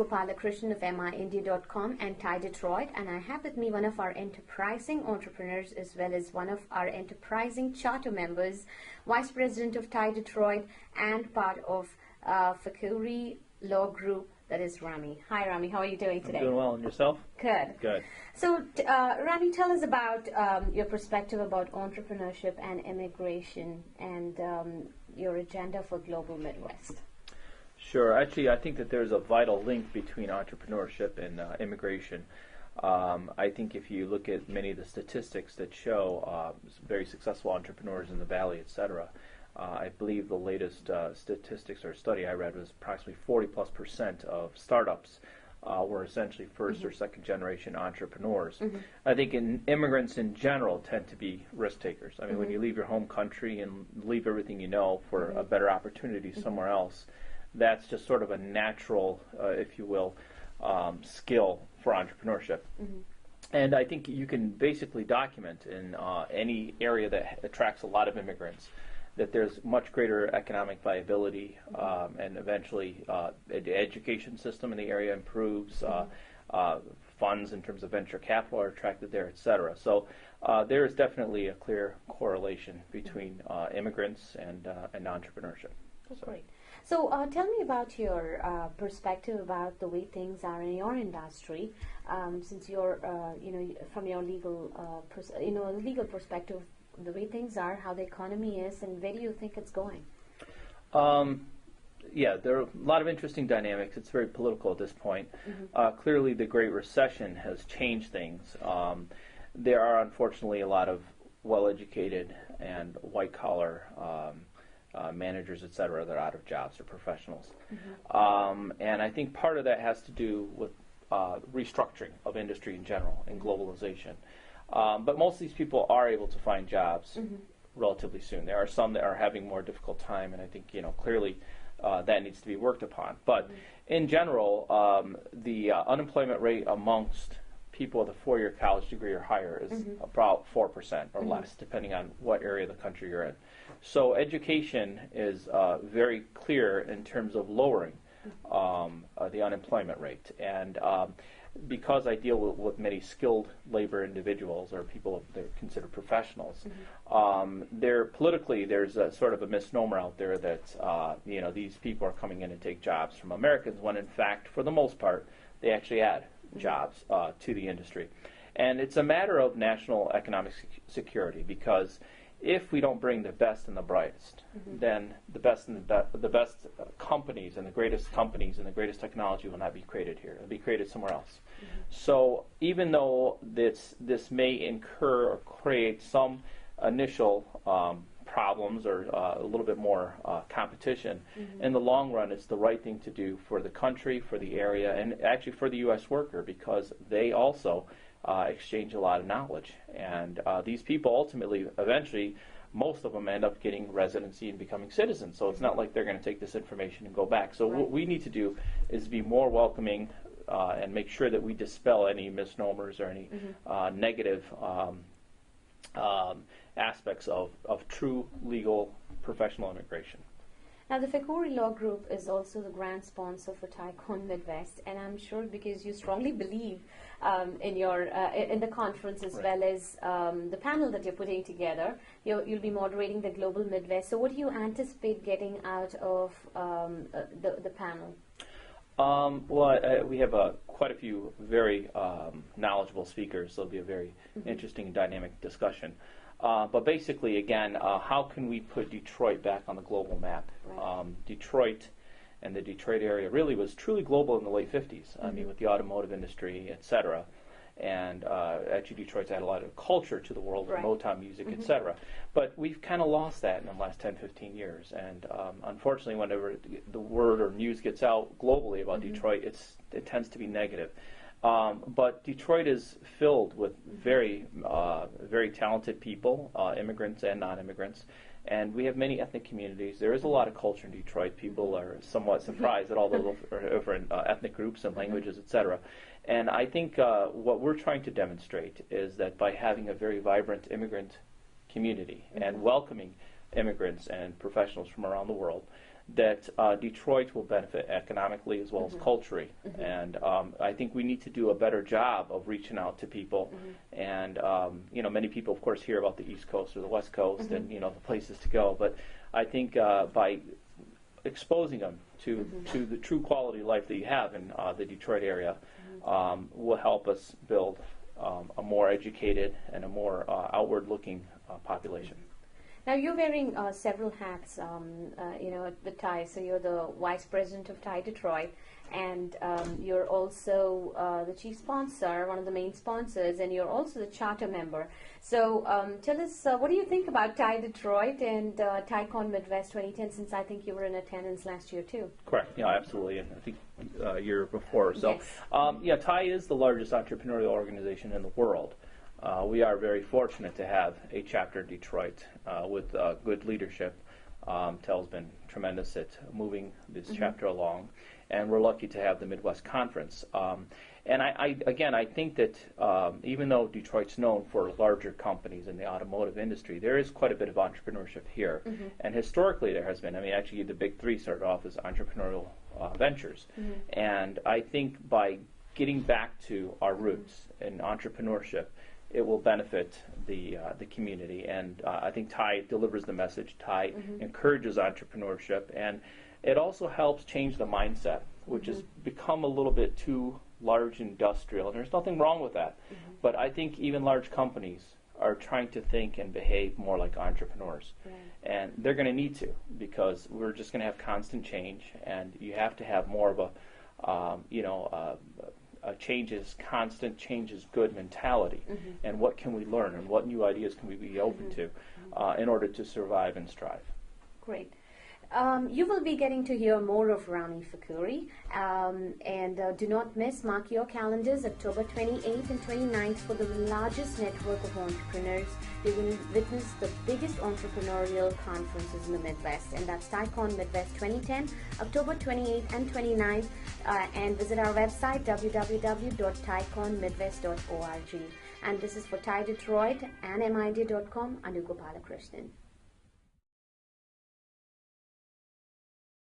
Gopalakrishnan of MIIndia.com and Thai Detroit, and I have with me one of our enterprising entrepreneurs as well as one of our enterprising charter members, Vice President of Thai Detroit and part of Fakuri Law Group, that is Rami. Hi Rami, how are you doing today? I'm doing well, and yourself? Good. Good. So Rami, tell us about your perspective about entrepreneurship and immigration and your agenda for Global Midwest. Sure. Actually, I think that there's a vital link between entrepreneurship and immigration. I think if you look at many of the statistics that show very successful entrepreneurs in the Valley, etc., I believe the latest statistics or study I read was approximately 40+% of startups were essentially first or second generation entrepreneurs. I think immigrants in general tend to be risk takers. I mean, when you leave your home country and leave everything you know for a better opportunity somewhere else, that's just sort of a natural, if you will, skill for entrepreneurship. And I think you can basically document in any area that attracts a lot of immigrants that there's much greater economic viability, and eventually the education system in the area improves, funds in terms of venture capital are attracted there, etc. So there is definitely a clear correlation between immigrants and entrepreneurship. That's great. So tell me about your perspective about the way things are in your industry, since you're, from your legal, legal perspective, the way things are, how the economy is, and where do you think it's going? Yeah, there are a lot of interesting dynamics. It's very political at this point. Clearly, the Great Recession has changed things. There are, unfortunately, a lot of well-educated and white-collar managers, etc., that are out of jobs or professionals. And I think part of that has to do with restructuring of industry in general and globalization. But most of these people are able to find jobs relatively soon. There are some that are having more difficult time, and I think clearly that needs to be worked upon. But in general, the unemployment rate amongst people with a 4-year college degree or higher is about 4% or less, depending on what area of the country you're in. So education is very clear in terms of lowering the unemployment rate. And because I deal with many skilled labor individuals or people that are considered professionals, politically there's a sort of a misnomer out there that these people are coming in to take jobs from Americans, when in fact, for the most part, they actually add jobs to the industry. And it's a matter of national economic security, because if we don't bring the best and the brightest, then the best and the best companies and the greatest technology will not be created here. It'll be created somewhere else. So even though this may incur or create some initial problems or a little bit more competition, in the long run it's the right thing to do for the country, for the area, and actually for the U.S. worker, because they also exchange a lot of knowledge. And these people ultimately, eventually, most of them end up getting residency and becoming citizens. So it's not like they're going to take this information and go back. So what we need to do is be more welcoming and make sure that we dispel any misnomers or any negative aspects of true legal professional immigration. Now, the Fakuri Law Group is also the grand sponsor for TieCon Midwest, and I'm sure because you strongly believe in your in the conference as well as the panel that you're putting together. You'll be moderating the Global Midwest. So, what do you anticipate getting out of the panel? We have quite a few very knowledgeable speakers, so it'll be a very interesting and dynamic discussion. But basically, again, how can we put Detroit back on the global map? Detroit and the Detroit area really was truly global in the late 50s. I mean, with the automotive industry, etc. And actually, Detroit's had a lot of culture to the world, with Motown music, etc. But we've kind of lost that in the last 10, 15 years. And unfortunately, whenever the word or news gets out globally about Detroit, it tends to be negative. But Detroit is filled with very talented people, immigrants and non-immigrants, and we have many ethnic communities. There is a lot of culture in Detroit. People are somewhat surprised at all the different ethnic groups and languages, etc. And I think what we're trying to demonstrate is that by having a very vibrant immigrant community and welcoming immigrants and professionals from around the world, that Detroit will benefit economically as well as culturally. And I think we need to do a better job of reaching out to people. And, many people, of course, hear about the East Coast or the West Coast and, the places to go. But I think by exposing them to the true quality of life that you have in the Detroit area will help us build a more educated and a more outward-looking population. Now you're wearing several hats, with TIE. So you're the Vice President of TIE Detroit, and you're also the chief sponsor, one of the main sponsors, and you're also the charter member. So tell us, what do you think about TIE Detroit and TieCon Midwest 2010, since I think you were in attendance last year too? Correct. Yeah, absolutely. And I think year before. So, yes. TIE is the largest entrepreneurial organization in the world. We are very fortunate to have a chapter in Detroit with good leadership. Tel's been tremendous at moving this chapter along, and we're lucky to have the Midwest Conference. And I think that even though Detroit's known for larger companies in the automotive industry, there is quite a bit of entrepreneurship here. And historically there has been. I mean, actually the big three started off as entrepreneurial ventures. And I think by getting back to our roots in entrepreneurship, it will benefit the community. And I think TIE delivers the message. TIE encourages entrepreneurship, and it also helps change the mindset, which has become a little bit too large industrial. And there's nothing wrong with that. But I think even large companies are trying to think and behave more like entrepreneurs. And they're going to need to, because we're just going to have constant change, and you have to have more of a constant change is good mentality. And what can we learn, and what new ideas can we be open to in order to survive and strive? Great. You will be getting to hear more of Rami Fakuri, and do not mark your calendars, October 28th and 29th for the largest network of entrepreneurs. You will witness the biggest entrepreneurial conferences in the Midwest, and that's TieCon Midwest 2010, October 28th and 29th, and visit our website www.tieconmidwest.org. And this is for TIE Detroit and MID.com, Anu Gopalakrishnan.